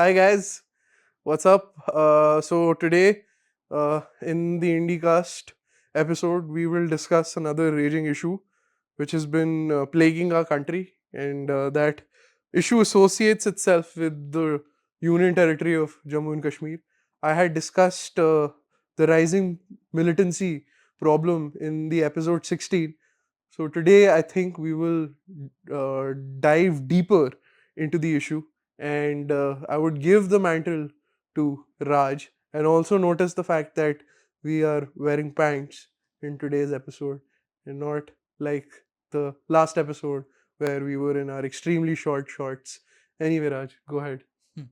Hi guys, what's up? So today, in the Indicast episode, we will discuss another raging issue which has been plaguing our country, and that issue associates itself with the Union Territory of Jammu and Kashmir. I had discussed the rising militancy problem in the episode 16. So today, I think we will dive deeper into the issue, and I would give the mantle to Raj, and also notice the fact that we are wearing pants in today's episode, and not like the last episode where we were in our extremely short shorts. Anyway, Raj, go ahead. Hmm.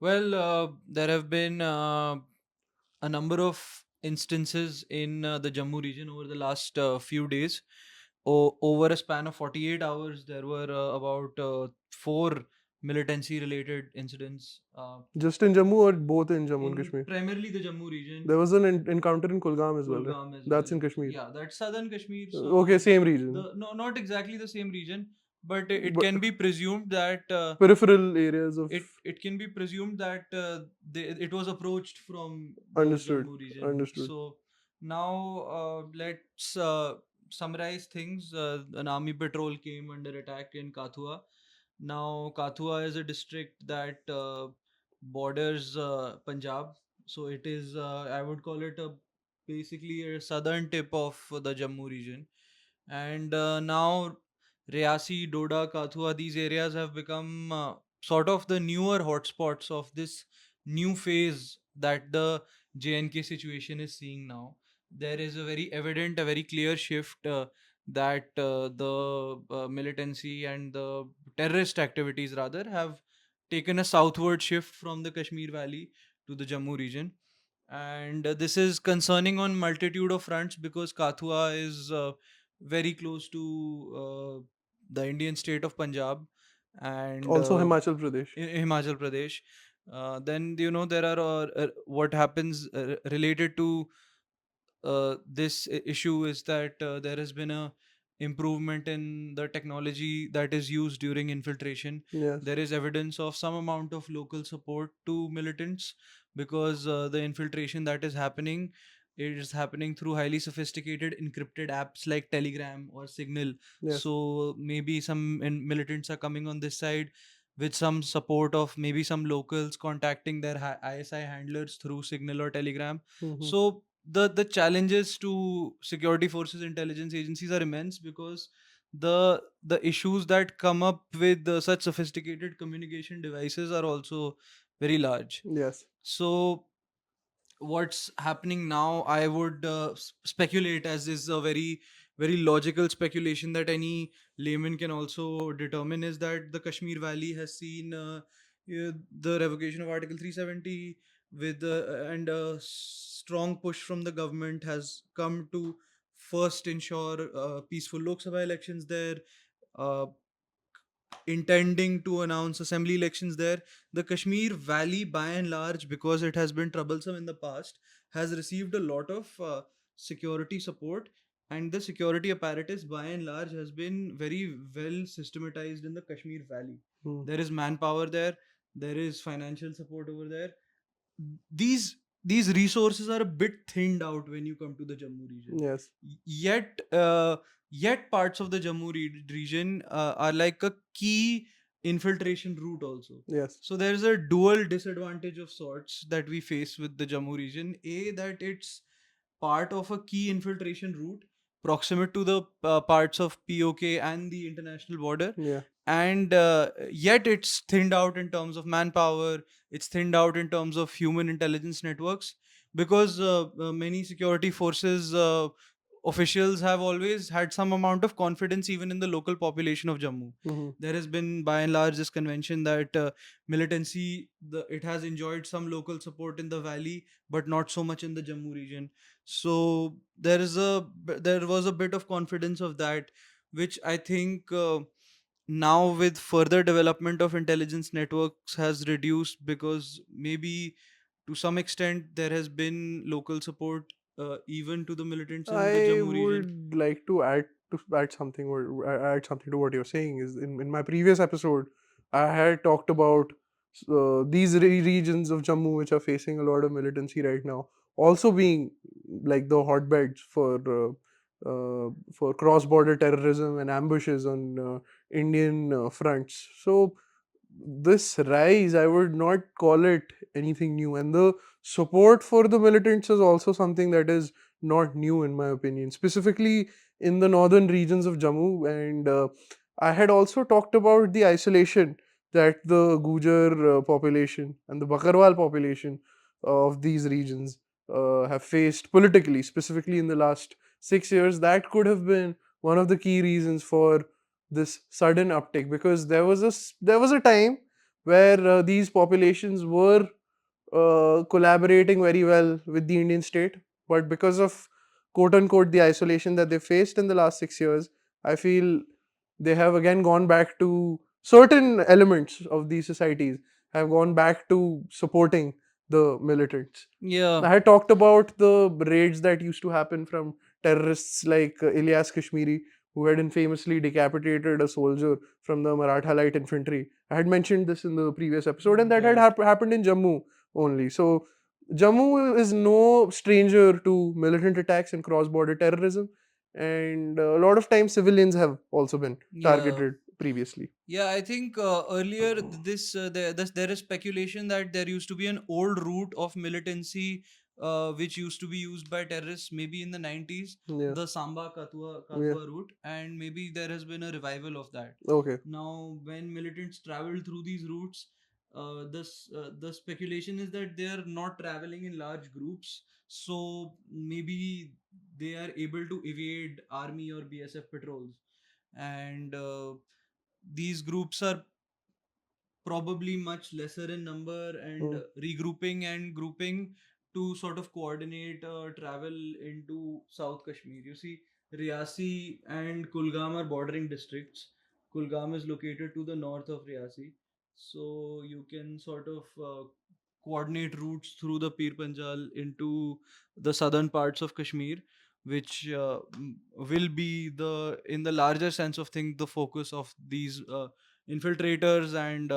Well, there have been a number of instances in the Jammu region over the last few days. Over a span of 48 hours, there were about four militancy related incidents. Just in Jammu or both in Jammu and In Kashmir? primarily the Jammu region, There was an encounter in Kulgam as well, right? Kulgam as That's well. in Kashmir. Yeah, that's southern Kashmir. Okay, So same region, the no, not exactly the same region, but it but can be presumed that peripheral areas of. it can be presumed that it was approached from the Understood. Jammu region. Understood. So now let's summarize things. An army patrol came under attack in Kathua. Now Kathua is a district that borders Punjab. So it is I would call it a basically a southern tip of the Jammu region. And now Reasi, Doda, Kathua, these areas have become sort of the newer hotspots of this new phase that the JNK situation is seeing now. There is a very evident, a very clear shift that the militancy and the terrorist activities rather have taken a southward shift from the Kashmir Valley to the Jammu region. And this is concerning on multitude of fronts because Kathua is very close to the Indian state of Punjab and Also Himachal Pradesh. Himachal Pradesh. Then there are what happens related to this issue is that there has been a improvement in the technology that is used during infiltration. Yes. There is evidence of some amount of local support to militants because the infiltration that is happening, it is happening through highly sophisticated encrypted apps like Telegram or Signal. Yes. So maybe some militants are coming on this side with some support of maybe some locals contacting their ISI handlers through Signal or Telegram. Hmm. So the challenges to security forces, intelligence agencies are immense because the issues that come up with such sophisticated communication devices are also very large. Yes. So what's happening now, I would speculate, as is a very logical speculation that any layman can also determine, is that the Kashmir Valley has seen the revocation of Article 370 with and a strong push from the government has come to first ensure peaceful Lok Sabha elections there, uh, intending to announce assembly elections there. The Kashmir Valley, by and large, because it has been troublesome in the past, has received a lot of security support, and the security apparatus, by and large, has been very well systematized in the Kashmir Valley. Hmm. There is manpower there, there is financial support over there. These resources are a bit thinned out when you come to the Jammu region. Yes. Yet parts of the Jammu region are like a key infiltration route also. Yes. So there is a dual disadvantage of sorts that we face with the Jammu region. A, that it's part of a key infiltration route proximate to the parts of POK and the international border, Yeah. and yet it's thinned out in terms of manpower, it's thinned out in terms of human intelligence networks, because many security forces officials have always had some amount of confidence even in the local population of Jammu. Hmm. There has been by and large this convention that militancy, it has enjoyed some local support in the valley but not so much in the Jammu region. So there was a bit of confidence of that, which I think now with further development of intelligence networks has reduced, because maybe to some extent there has been local support even to the militants in the I Jammu region. would like to add something, or add something to what you're saying. Is in my previous episode, I had talked about these regions of Jammu, which are facing a lot of militancy right now, also being like the hotbeds for cross-border terrorism and ambushes on Indian fronts. So this rise, I would not call it anything new, and the support for the militants is also something that is not new, in my opinion, specifically in the northern regions of Jammu. And I had also talked about the isolation that the Gujar population and the Bakarwal population of these regions have faced politically, specifically in the last 6 years. That could have been one of the key reasons for this sudden uptick, because there was a time where these populations were collaborating very well with the Indian state, but because of quote unquote the isolation that they faced in the last 6 years, I feel they have again gone back to certain elements of these societies have gone back to supporting the militants. Yeah. I had talked about the raids that used to happen from terrorists like Ilyas Kashmiri, who had infamously decapitated a soldier from the Maratha Light Infantry. I had mentioned this in the previous episode, and that had Right. happened in Jammu only. So, Jammu is no stranger to militant attacks and cross border terrorism, and a lot of times civilians have also been Yeah. targeted previously. Yeah, I think earlier there is speculation that there used to be an old route of militancy which used to be used by terrorists maybe in the 90s, Yeah, the Samba yeah, Kathua route, and maybe there has been a revival of that. okay, Now, when militants travel through these routes, the speculation is that they are not traveling in large groups, so maybe they are able to evade army or BSF patrols, and these groups are probably much lesser in number, and mm, regrouping and grouping to sort of coordinate travel into South Kashmir. You see, Riyasi and Kulgam are bordering districts. Kulgam is located to the north of Riyasi, so you can sort of coordinate routes through the Pir Panjal into the southern parts of Kashmir, which will be the, in the larger sense of things, the focus of these infiltrators and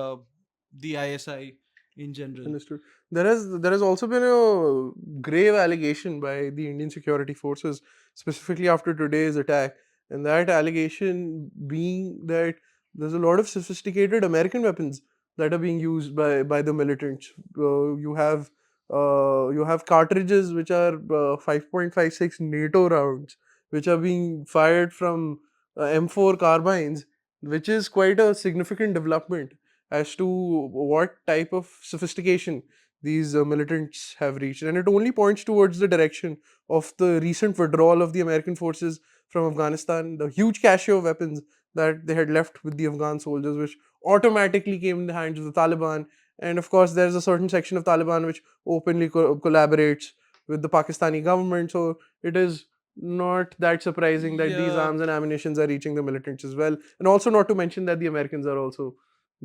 the ISI in general. understood. There has also been a grave allegation by the Indian security forces, specifically after today's attack, and that allegation being that there's a lot of sophisticated American weapons that are being used by the militants. You have cartridges which are 5.56 NATO rounds, which are being fired from M4 carbines, which is quite a significant development as to what type of sophistication these militants have reached. And it only points towards the direction of the recent withdrawal of the American forces from Afghanistan, the huge cache of weapons that they had left with the Afghan soldiers, which automatically came in the hands of the Taliban. And of course, there's a certain section of Taliban which openly collaborates with the Pakistani government. So it is not that surprising that these Yeah, arms and ammunitions are reaching the militants as well. And also, not to mention that the Americans are also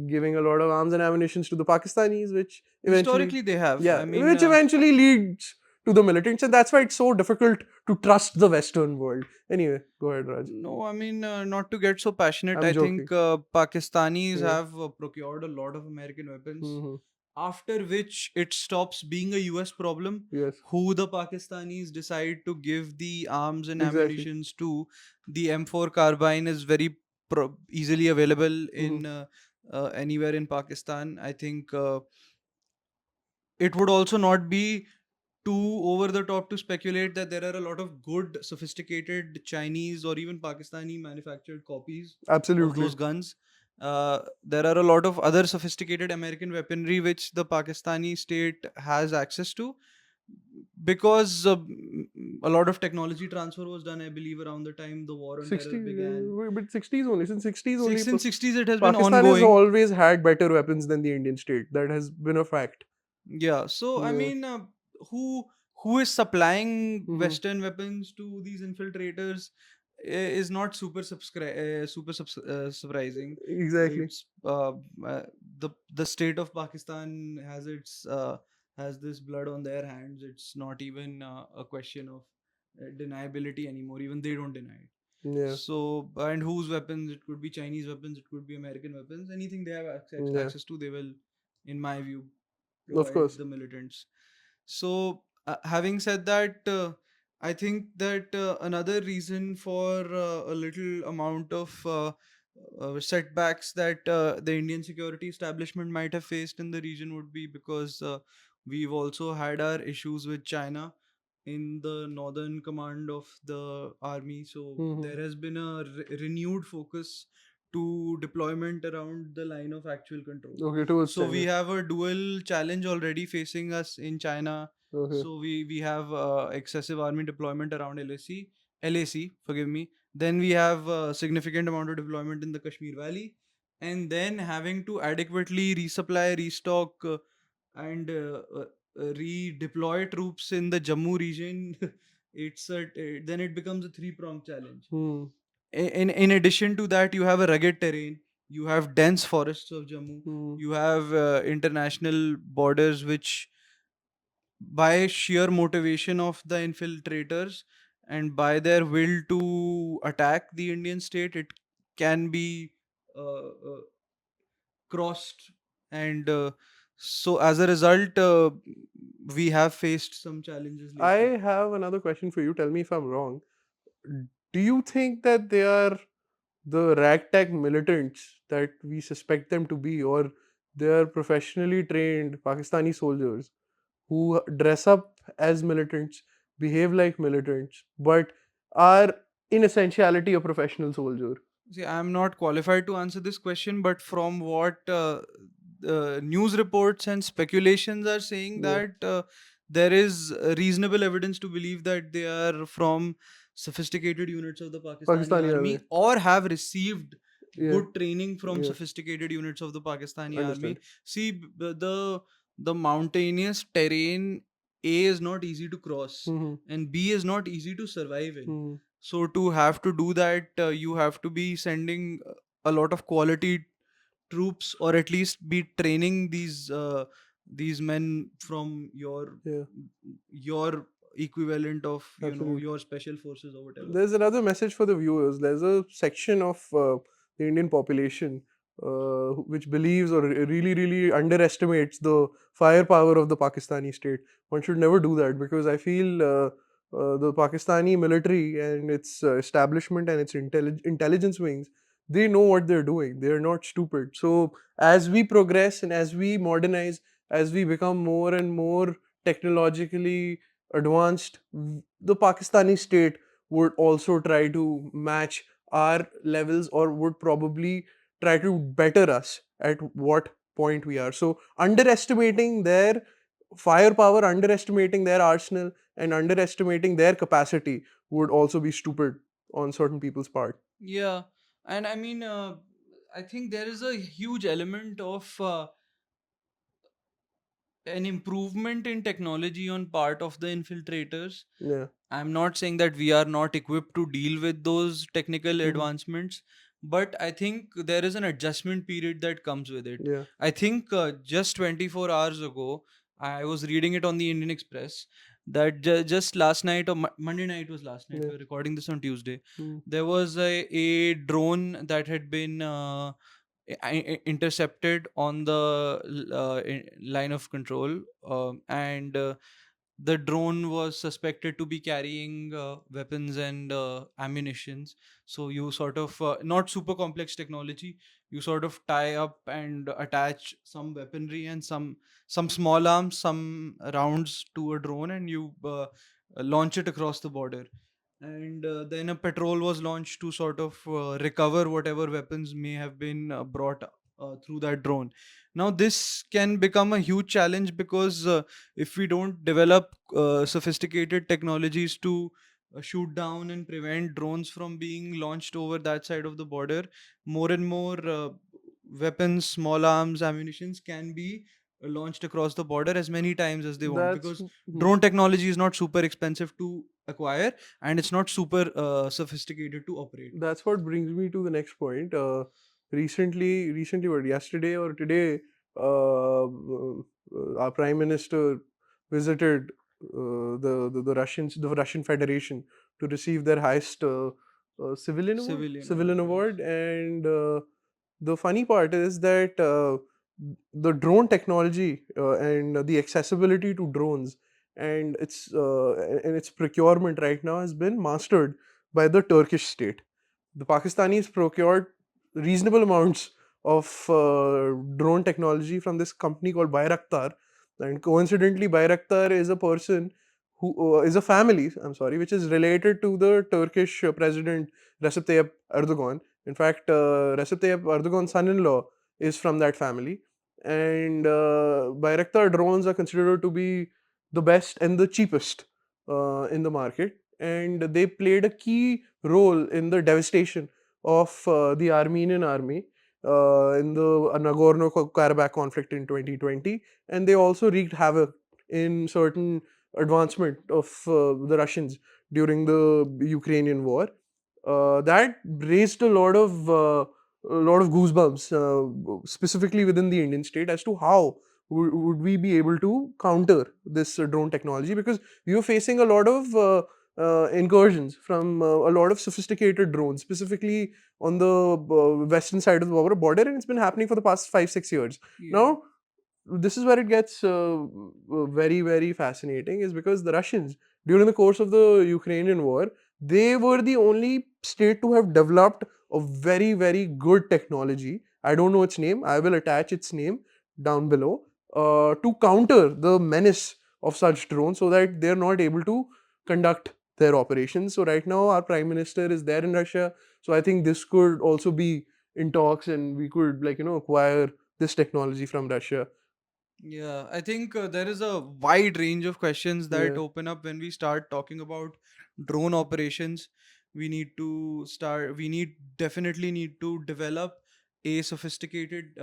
giving a lot of arms and ammunitions to the Pakistanis, which eventually, historically they have. yeah, I mean, which eventually leads to the militants, and that's why it's so difficult to trust the Western world. Anyway, go ahead, Raj. no, I mean, not to get so passionate, I'm I joking. think Pakistanis Yeah. have procured a lot of American weapons, Hmm. after which it stops being a US problem. Yes. Who the Pakistanis decide to give the arms and Exactly. ammunitions to, the M4 carbine is very easily available Hmm. in anywhere in Pakistan. I think it would also not be too over the top to speculate that there are a lot of good, sophisticated Chinese or even Pakistani manufactured copies of Absolutely. those guns. There are a lot of other sophisticated American weaponry which the Pakistani state has access to, because a lot of technology transfer was done, I believe, around the time the war on terror 60, began. but 60s only. Since 60s only, Six in 60s, it has been Pakistan has ongoing. always had better weapons than the Indian state. That has been a fact. Yeah, so I Yeah. mean, who who is supplying Hmm. Western weapons to these infiltrators is not surprising. Exactly. It's the state of Pakistan has its has this blood on their hands. It's not even a question of deniability anymore. Even they don't deny it. Yeah. So, and whose weapons? It could be Chinese weapons. It could be American weapons. Anything they have Yeah. access to, they will. in my view, Of provide course. the militants. So, having said that, I think that another reason for a little amount of setbacks that the Indian security establishment might have faced in the region would be because we've also had our issues with China in the northern command of the army. So, Hmm. there has been a renewed focus to deployment around the line of actual control. Okay, towards So we China. have a dual challenge already facing us in China. Okay. So we have excessive army deployment around LAC, forgive me. Then we have a significant amount of deployment in the Kashmir Valley, and then having to adequately resupply, restock, and redeploy troops in the Jammu region. Then it becomes a three-pronged challenge. Hmm. In addition to that, you have a rugged terrain, you have dense forests of Jammu, Hmm. you have international borders which, by sheer motivation of the infiltrators and by their will to attack the Indian state, it can be crossed. And so as a result, we have faced some challenges I lately. have another question for you. Tell me if I'm wrong. Do you think that they are the ragtag militants that we suspect them to be, or they are professionally trained Pakistani soldiers who dress up as militants, behave like militants, but are in essentiality a professional soldier? See, I'm not qualified to answer this question, but from what news reports and speculations are saying, Yeah, that there is reasonable evidence to believe that they are from sophisticated units of the Pakistani Pakistani army. army or have received Yeah, good training from yeah, sophisticated units of the Pakistani army. understand. See, the mountainous terrain, A, is not easy to cross, Mm-hmm. and B, is not easy to survive in. Mm-hmm. So to have to do that, you have to be sending a lot of quality troops, or at least be training these men from Yeah, your equivalent of absolutely. your special forces or whatever. There's another message for the viewers. There's a section of the Indian population which believes or really, really underestimates the firepower of the Pakistani state. One should never do that because I feel the Pakistani military and its establishment and its intelligence wings, they know what they're doing. They're not stupid. So as we progress and as we modernize, as we become more and more technologically advanced, the Pakistani state would also try to match our levels or would probably try to better us at what point we are. So, underestimating their firepower, underestimating their arsenal, and underestimating their capacity would also be stupid on certain people's part. Yeah, and I mean, I think there is a huge element of an improvement in technology on part of the infiltrators. Yeah. I'm not saying that we are not equipped to deal with those technical Hmm. advancements, but I think there is an adjustment period that comes with it. Yeah. I think just 24 hours ago, I was reading it on the Indian Express that just last night, or Monday night was last night, Yeah. we're recording this on Tuesday. Mm. There was a drone that had been intercepted on the line of control, and the drone was suspected to be carrying weapons and ammunitions. So you sort of, not super complex technology, you sort of tie up and attach some weaponry and some small arms, some rounds to a drone, and you launch it across the border. And then a patrol was launched to sort of recover whatever weapons may have been brought through that drone. Now this can become a huge challenge because if we don't develop sophisticated technologies to shoot down and prevent drones from being launched over that side of the border, more and more weapons, small arms, ammunitions can be launched across the border as many times as they want, That's because mhm. drone technology is not super expensive to acquire, and it's not super sophisticated to operate. That's what brings me to the next point. Recently, what, yesterday or today, our prime minister visited the Russian Federation to receive their highest Civilian award, civilian yes. award, and the funny part is that. the drone technology and the accessibility to drones and its procurement right now has been mastered by the Turkish state. The Pakistanis procured reasonable amounts of drone technology from this company called Bayraktar, and coincidentally, Bayraktar is a person who is a family. I'm sorry, which is related to the Turkish President Recep Tayyip Erdogan. In fact, Recep Tayyip Erdogan's son-in-law is from that family, and Bayraktar drones are considered to be the best and the cheapest in the market, and they played a key role in the devastation of the Armenian army in the Nagorno Karabakh conflict in 2020, and they also wreaked havoc in certain advancement of the Russians during the Ukrainian war. That raised a lot of goosebumps, specifically within the Indian state, as to how would we be able to counter this drone technology, because we were facing a lot of incursions from a lot of sophisticated drones, specifically on the western side of the border, and it's been happening for the past 5 6 years. Yeah. Now, this is where it gets very very fascinating, is because the Russians, during the course of the Ukrainian war, they were the only state to have developed a very very good technology. I don't know its name, I will attach its name down below, to counter the menace of such drones, so that they're not able to conduct their operations. So right now our prime minister is there in Russia, so I think this could also be in talks, and we could, like, acquire this technology from Russia. Yeah, I think there is a wide range of questions that Yeah, open up when we start talking about drone operations. We need definitely need to develop a sophisticated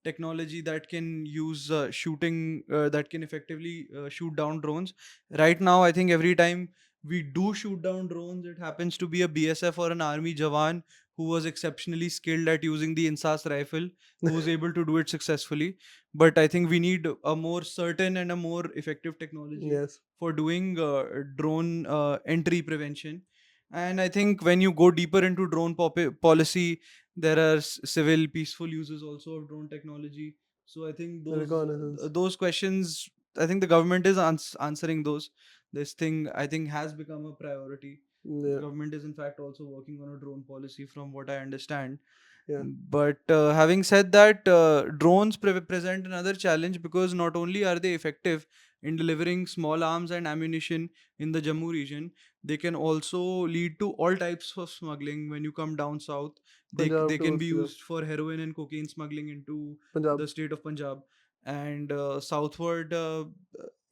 technology that can use shooting, that can effectively shoot down drones. Right now, I think every time we do shoot down drones, it happens to be a BSF or an army jawan who was exceptionally skilled at using the INSAS rifle, who was able to do it successfully. But I think we need a more certain and a more effective technology yes, for doing drone entry prevention. And I think when you go deeper into drone policy, there are civil peaceful uses also of drone technology. So I think reconnaissance. those questions, I think the government is answering those. This thing, I think, has become a priority. Yeah, Government is in fact also working on a drone policy, from what I understand. yeah, But having said that, drones present another challenge, because not only are they effective in delivering small arms and ammunition in the Jammu region, they can also lead to all types of smuggling. When you come down south, Punjab they can towards be Punjab. used for heroin and cocaine smuggling into Punjab. the state of Punjab. And southward,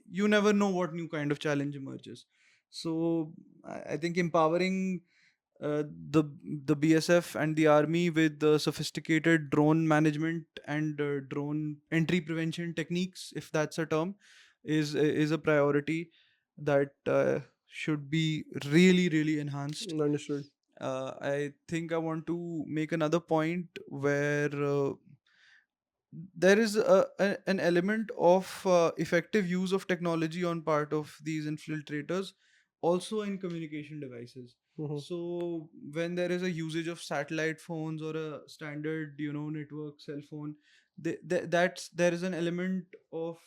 you never know what new kind of challenge emerges. So I think empowering uh, the the BSF and the army with the sophisticated drone management and drone entry prevention techniques, if that's a term, is a priority that should be really enhanced. Understood. I think I want to make another point where there is an element of effective use of technology on part of these infiltrators, also in communication devices. Hmm. So when there is a usage of satellite phones or a standard, network cell phone, that's there is an element of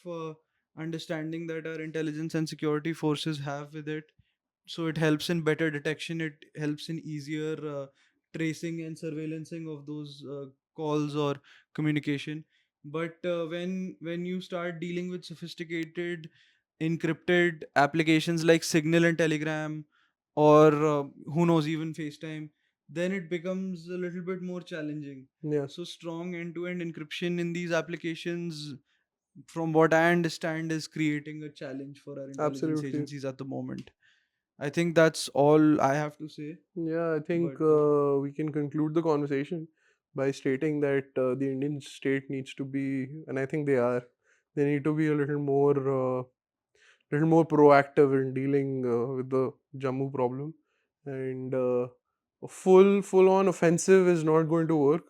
understanding that our intelligence and security forces have with it. So it helps in better detection, it helps in easier tracing and surveillancing of those calls or communication. But when you start dealing with sophisticated encrypted applications like Signal and Telegram, or who knows, even FaceTime, then it becomes a little bit more challenging. Yeah, So strong end-to-end encryption in these applications, from what I understand, is creating a challenge for our intelligence absolutely. agencies at the moment. I think that's all I have to say. Yeah, I think But we can conclude the conversation by stating that the Indian state needs to be, and I think they need to be a little more proactive in dealing with the Jammu problem, and a full on offensive is not going to work.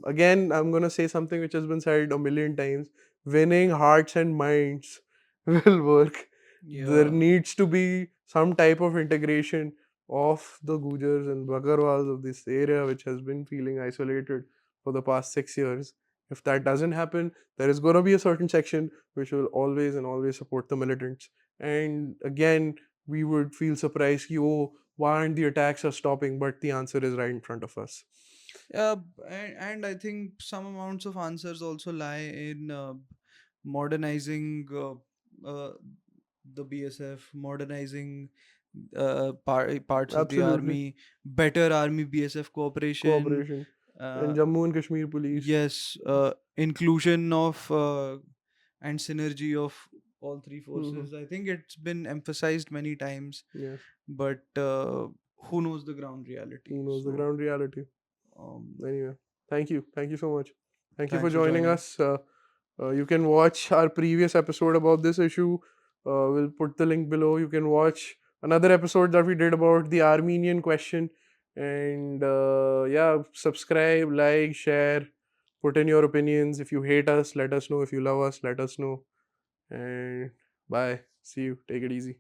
Again, I'm gonna say something which has been said a million times: winning hearts and minds will work. There yeah, needs to be some type of integration of the Gujars and Bagarwals of this area, which has been feeling isolated for the past 6 years. If that doesn't happen, there is going to be a certain section which will always and always support the militants. And again, we would feel surprised, oh, why aren't the attacks are stopping? But the answer is right in front of us. Yeah, and I think some amounts of answers also lie in modernizing uh, the BSF, modernizing parts of the Absolutely. army, better army BSF cooperation. Cooperation. And Uh, Jammu and Kashmir police. yes, inclusion of and synergy of all three Hmm. forces. I think it's been emphasized many times, Yes. but who knows the ground reality? Who knows the So, ground reality? um, Anyway, thank you. Thank you so much. Thank you for thanks for joining joining. us. You can watch our previous episode about this issue. We'll put the link below. You can watch another episode that we did about the Armenian question. And yeah, subscribe, like, share, put in your opinions. If you hate us, let us know. If you love us, let us know. And bye. See you. Take it easy.